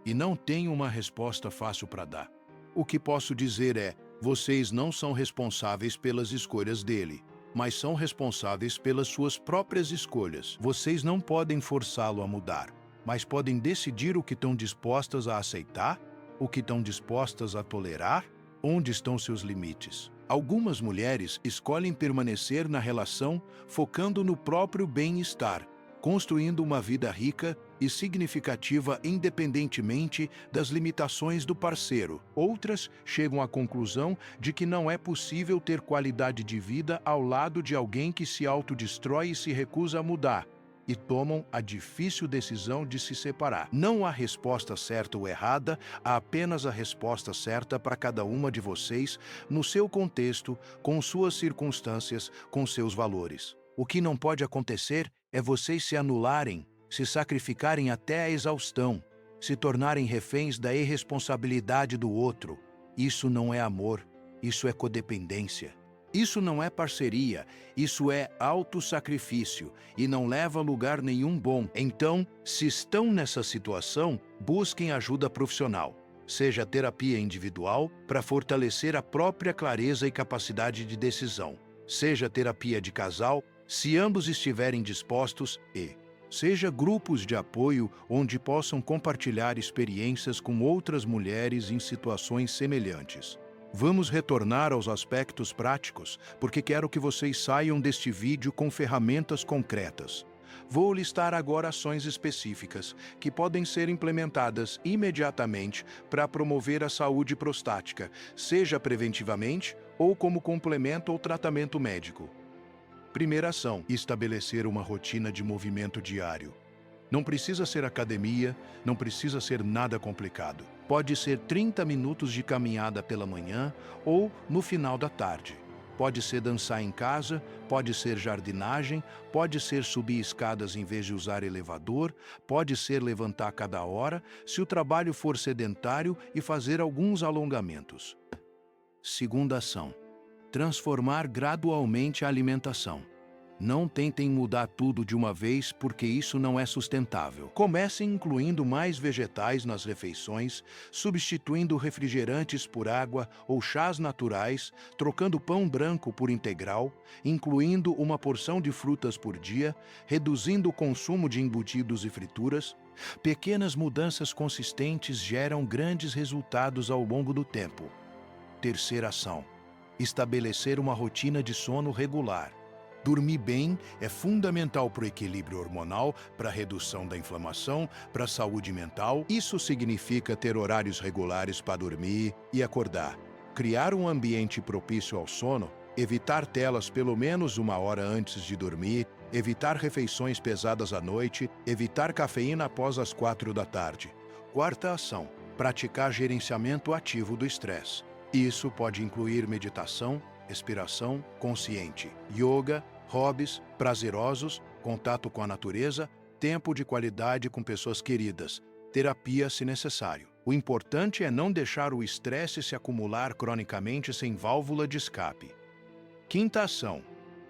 [SPEAKER 1] e não tenho uma resposta fácil para dar. O que posso dizer é: Vocês não são responsáveis pelas escolhas dele, mas são responsáveis pelas suas próprias escolhas. Vocês não podem forçá-lo a mudar, mas podem decidir o que estão dispostas a aceitar, o que estão dispostas a tolerar, onde estão seus limites. Algumas mulheres escolhem permanecer na relação focando no próprio bem-estar, construindo uma vida rica e significativa independentemente das limitações do parceiro. Outras chegam à conclusão de que não é possível ter qualidade de vida ao lado de alguém que se autodestrói e se recusa a mudar, e tomam a difícil decisão de se separar. Não há resposta certa ou errada, há apenas a resposta certa para cada uma de vocês, no seu contexto, com suas circunstâncias, com seus valores. O que não pode acontecer é vocês se anularem, se sacrificarem até a exaustão, se tornarem reféns da irresponsabilidade do outro. Isso não é amor, isso é codependência. Isso não é parceria, isso é autossacrifício e não leva a lugar nenhum bom. Então, se estão nessa situação, busquem ajuda profissional, seja terapia individual para fortalecer a própria clareza e capacidade de decisão, seja terapia de casal, se ambos estiverem dispostos seja grupos de apoio onde possam compartilhar experiências com outras mulheres em situações semelhantes. Vamos retornar aos aspectos práticos, porque quero que vocês saiam deste vídeo com ferramentas concretas. Vou listar agora ações específicas que podem ser implementadas imediatamente para promover a saúde prostática, seja preventivamente ou como complemento ao tratamento médico. Primeira ação: estabelecer uma rotina de movimento diário. Não precisa ser academia, não precisa ser nada complicado. Pode ser 30 minutos de caminhada pela manhã ou no final da tarde. Pode ser dançar em casa, pode ser jardinagem, pode ser subir escadas em vez de usar elevador, pode ser levantar cada hora, se o trabalho for sedentário, e fazer alguns alongamentos. Segunda ação: transformar gradualmente a alimentação. Não tentem mudar tudo de uma vez, porque isso não é sustentável. Comecem incluindo mais vegetais nas refeições, substituindo refrigerantes por água ou chás naturais, trocando pão branco por integral, incluindo uma porção de frutas por dia, reduzindo o consumo de embutidos e frituras. Pequenas mudanças consistentes geram grandes resultados ao longo do tempo. Terceira ação: estabelecer uma rotina de sono regular. Dormir bem é fundamental para o equilíbrio hormonal, para a redução da inflamação, para a saúde mental. Isso significa ter horários regulares para dormir e acordar, criar um ambiente propício ao sono, evitar telas pelo menos 1 hora antes de dormir, evitar refeições pesadas à noite, evitar cafeína após as 4 da tarde. Quarta ação: praticar gerenciamento ativo do estresse. Isso pode incluir meditação, respiração consciente, yoga, hobbies prazerosos, contato com a natureza, tempo de qualidade com pessoas queridas, terapia se necessário. O importante é não deixar o estresse se acumular cronicamente sem válvula de escape. Quinta ação: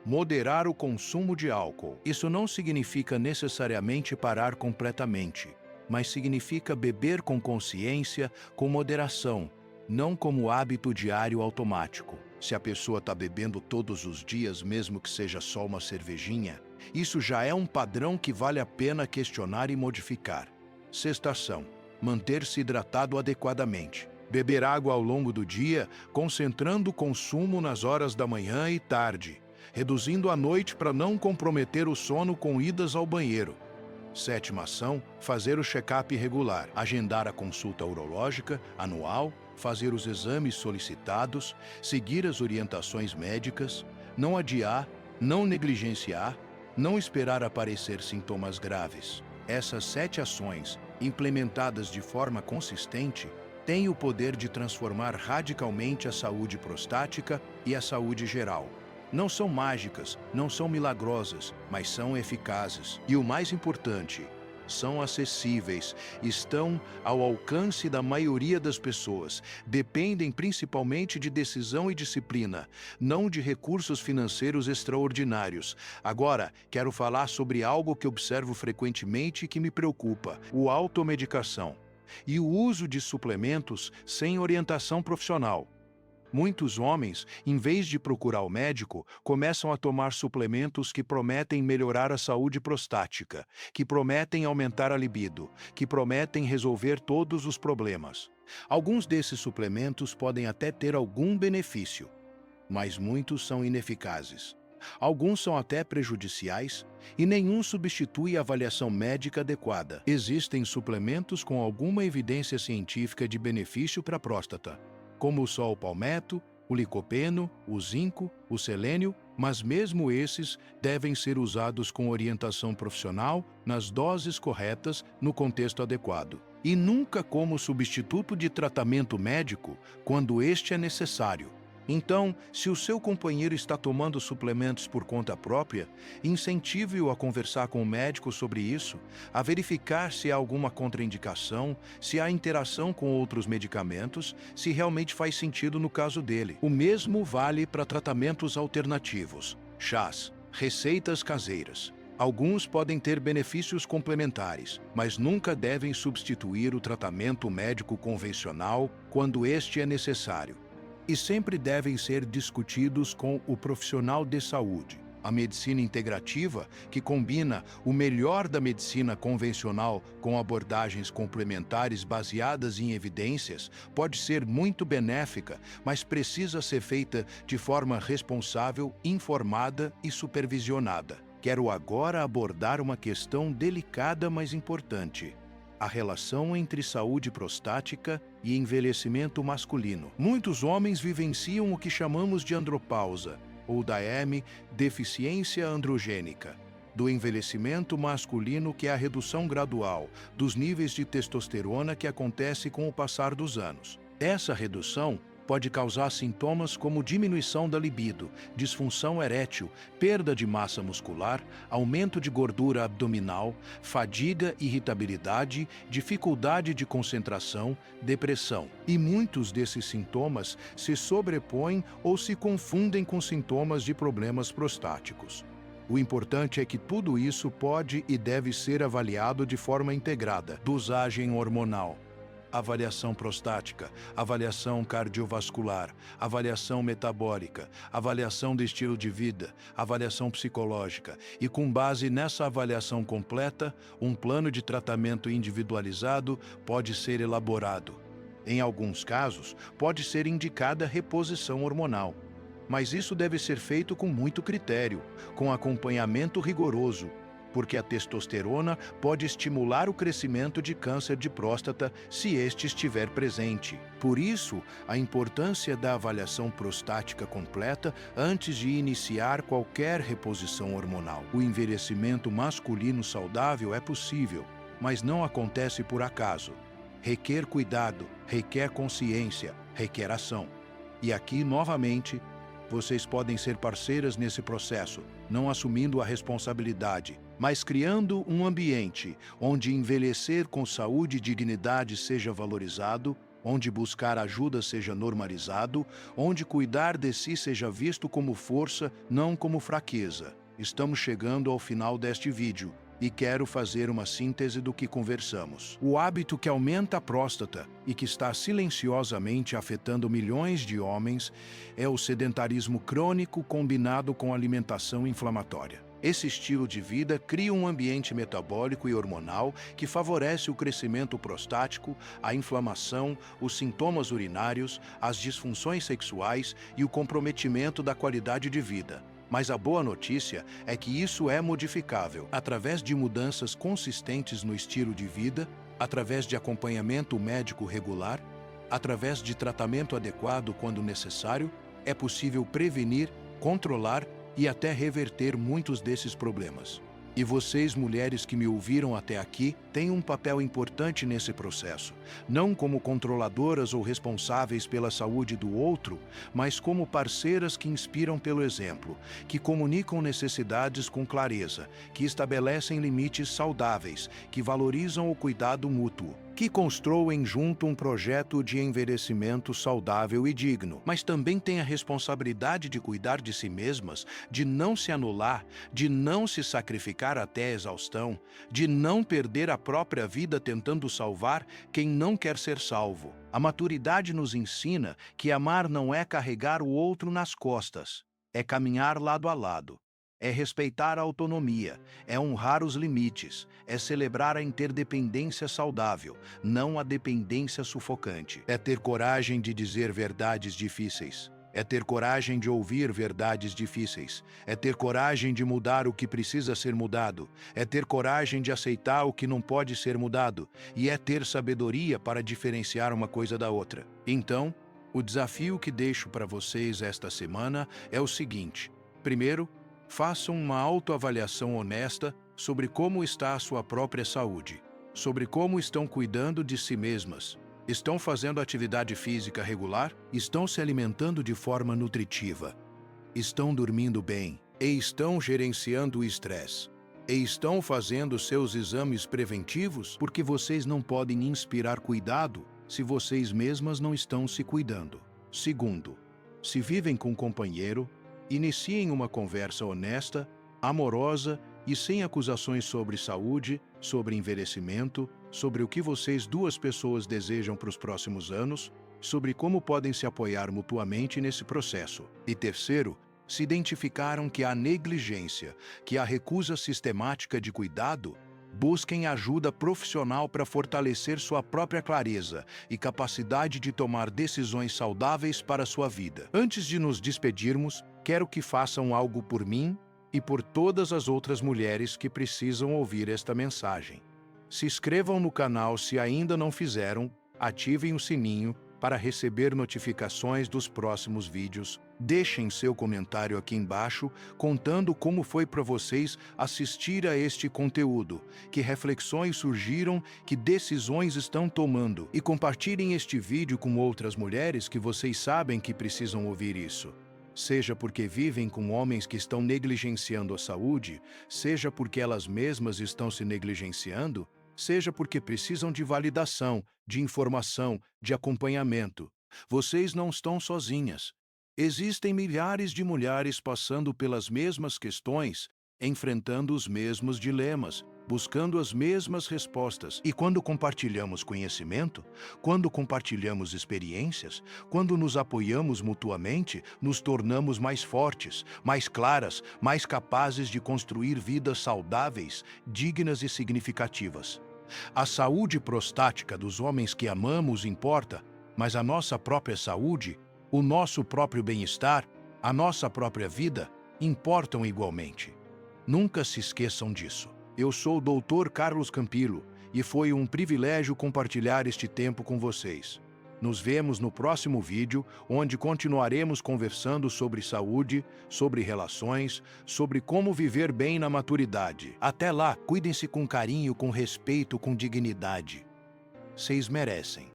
[SPEAKER 1] moderar o consumo de álcool. Isso não significa necessariamente parar completamente, mas significa beber com consciência, com moderação, não como hábito diário automático. Se a pessoa está bebendo todos os dias, mesmo que seja só uma cervejinha, isso já é um padrão que vale a pena questionar e modificar. Sexta ação: manter-se hidratado adequadamente. Beber água ao longo do dia, concentrando o consumo nas horas da manhã e tarde, reduzindo à noite para não comprometer o sono com idas ao banheiro. Sétima ação: fazer o check-up regular, agendar a consulta urológica anual, fazer os exames solicitados, seguir as orientações médicas, não adiar, não negligenciar, não esperar aparecer sintomas graves. Essas 7 ações, implementadas de forma consistente, têm o poder de transformar radicalmente a saúde prostática e a saúde geral. Não são mágicas, não são milagrosas, mas são eficazes. E o mais importante, são acessíveis, estão ao alcance da maioria das pessoas, dependem principalmente de decisão e disciplina, não de recursos financeiros extraordinários. Agora, quero falar sobre algo que observo frequentemente e que me preocupa: a automedicação e o uso de suplementos sem orientação profissional. Muitos homens, em vez de procurar o médico, começam a tomar suplementos que prometem melhorar a saúde prostática, que prometem aumentar a libido, que prometem resolver todos os problemas. Alguns desses suplementos podem até ter algum benefício, mas muitos são ineficazes. Alguns são até prejudiciais e nenhum substitui a avaliação médica adequada. Existem suplementos com alguma evidência científica de benefício para a próstata, como o sol palmetto, o licopeno, o zinco, o selênio, mas mesmo esses devem ser usados com orientação profissional, nas doses corretas, no contexto adequado. E nunca como substituto de tratamento médico quando este é necessário. Então, se o seu companheiro está tomando suplementos por conta própria, incentive-o a conversar com o médico sobre isso, a verificar se há alguma contraindicação, se há interação com outros medicamentos, se realmente faz sentido no caso dele. O mesmo vale para tratamentos alternativos, chás, receitas caseiras. Alguns podem ter benefícios complementares, mas nunca devem substituir o tratamento médico convencional quando este é necessário. E sempre devem ser discutidos com o profissional de saúde. A medicina integrativa, que combina o melhor da medicina convencional com abordagens complementares baseadas em evidências, pode ser muito benéfica, mas precisa ser feita de forma responsável, informada e supervisionada. Quero agora abordar uma questão delicada, mas importante: a relação entre saúde prostática e envelhecimento masculino. Muitos homens vivenciam o que chamamos de andropausa, ou DAEM, deficiência androgênica, do envelhecimento masculino, que é a redução gradual dos níveis de testosterona que acontece com o passar dos anos. Essa redução pode causar sintomas como diminuição da libido, disfunção erétil, perda de massa muscular, aumento de gordura abdominal, fadiga, irritabilidade, dificuldade de concentração, depressão. E muitos desses sintomas se sobrepõem ou se confundem com sintomas de problemas prostáticos. O importante é que tudo isso pode e deve ser avaliado de forma integrada. Dosagem hormonal, avaliação prostática, avaliação cardiovascular, avaliação metabólica, avaliação de estilo de vida, avaliação psicológica. E com base nessa avaliação completa, um plano de tratamento individualizado pode ser elaborado. Em alguns casos, pode ser indicada reposição hormonal. Mas isso deve ser feito com muito critério, com acompanhamento rigoroso, porque a testosterona pode estimular o crescimento de câncer de próstata se este estiver presente. Por isso, a importância da avaliação prostática completa antes de iniciar qualquer reposição hormonal. O envelhecimento masculino saudável é possível, mas não acontece por acaso. Requer cuidado, requer consciência, requer ação. E aqui, novamente, vocês podem ser parceiras nesse processo, não assumindo a responsabilidade, mas criando um ambiente onde envelhecer com saúde e dignidade seja valorizado, onde buscar ajuda seja normalizado, onde cuidar de si seja visto como força, não como fraqueza. Estamos chegando ao final deste vídeo e quero fazer uma síntese do que conversamos. O hábito que aumenta a próstata e que está silenciosamente afetando milhões de homens é o sedentarismo crônico combinado com alimentação inflamatória. Esse estilo de vida cria um ambiente metabólico e hormonal que favorece o crescimento prostático, a inflamação, os sintomas urinários, as disfunções sexuais e o comprometimento da qualidade de vida. Mas a boa notícia é que isso é modificável através de mudanças consistentes no estilo de vida, através de acompanhamento médico regular, através de tratamento adequado quando necessário. É possível prevenir, controlar e até reverter muitos desses problemas. E vocês, mulheres que me ouviram até aqui, têm um papel importante nesse processo, não como controladoras ou responsáveis pela saúde do outro, mas como parceiras que inspiram pelo exemplo, que comunicam necessidades com clareza, que estabelecem limites saudáveis, que valorizam o cuidado mútuo, que constroem junto um projeto de envelhecimento saudável e digno, mas também têm a responsabilidade de cuidar de si mesmas, de não se anular, de não se sacrificar até a exaustão, de não perder a própria vida tentando salvar quem não quer ser salvo. A maturidade nos ensina que amar não é carregar o outro nas costas, é caminhar lado a lado. É respeitar a autonomia, é honrar os limites, é celebrar a interdependência saudável, não a dependência sufocante. É ter coragem de dizer verdades difíceis. É ter coragem de ouvir verdades difíceis. É ter coragem de mudar o que precisa ser mudado. É ter coragem de aceitar o que não pode ser mudado. E é ter sabedoria para diferenciar uma coisa da outra. Então, o desafio que deixo para vocês esta semana é o seguinte. Primeiro, façam uma autoavaliação honesta sobre como está a sua própria saúde, sobre como estão cuidando de si mesmas. Estão fazendo atividade física regular? Estão se alimentando de forma nutritiva? Estão dormindo bem? E estão gerenciando o estresse? E estão fazendo seus exames preventivos? Porque vocês não podem inspirar cuidado se vocês mesmas não estão se cuidando. Segundo, se vivem com um companheiro, iniciem uma conversa honesta, amorosa e sem acusações sobre saúde, sobre envelhecimento, sobre o que vocês duas pessoas desejam para os próximos anos, sobre como podem se apoiar mutuamente nesse processo. E terceiro, se identificaram que há negligência, que há recusa sistemática de cuidado, busquem ajuda profissional para fortalecer sua própria clareza e capacidade de tomar decisões saudáveis para a sua vida. Antes de nos despedirmos, quero que façam algo por mim e por todas as outras mulheres que precisam ouvir esta mensagem. Se inscrevam no canal se ainda não fizeram, ativem o sininho para receber notificações dos próximos vídeos. Deixem seu comentário aqui embaixo contando como foi para vocês assistir a este conteúdo, que reflexões surgiram, que decisões estão tomando. E compartilhem este vídeo com outras mulheres que vocês sabem que precisam ouvir isso. Seja porque vivem com homens que estão negligenciando a saúde, seja porque elas mesmas estão se negligenciando, seja porque precisam de validação, de informação, de acompanhamento. Vocês não estão sozinhas. Existem milhares de mulheres passando pelas mesmas questões, enfrentando os mesmos dilemas, buscando as mesmas respostas. E quando compartilhamos conhecimento, quando compartilhamos experiências, quando nos apoiamos mutuamente, nos tornamos mais fortes, mais claras, mais capazes de construir vidas saudáveis, dignas e significativas. A saúde prostática dos homens que amamos importa, mas a nossa própria saúde, o nosso próprio bem-estar, a nossa própria vida importam igualmente. Nunca se esqueçam disso. Eu sou o Dr. Carlos Campillo e foi um privilégio compartilhar este tempo com vocês. Nos vemos no próximo vídeo, onde continuaremos conversando sobre saúde, sobre relações, sobre como viver bem na maturidade. Até lá, cuidem-se com carinho, com respeito, com dignidade. Vocês merecem.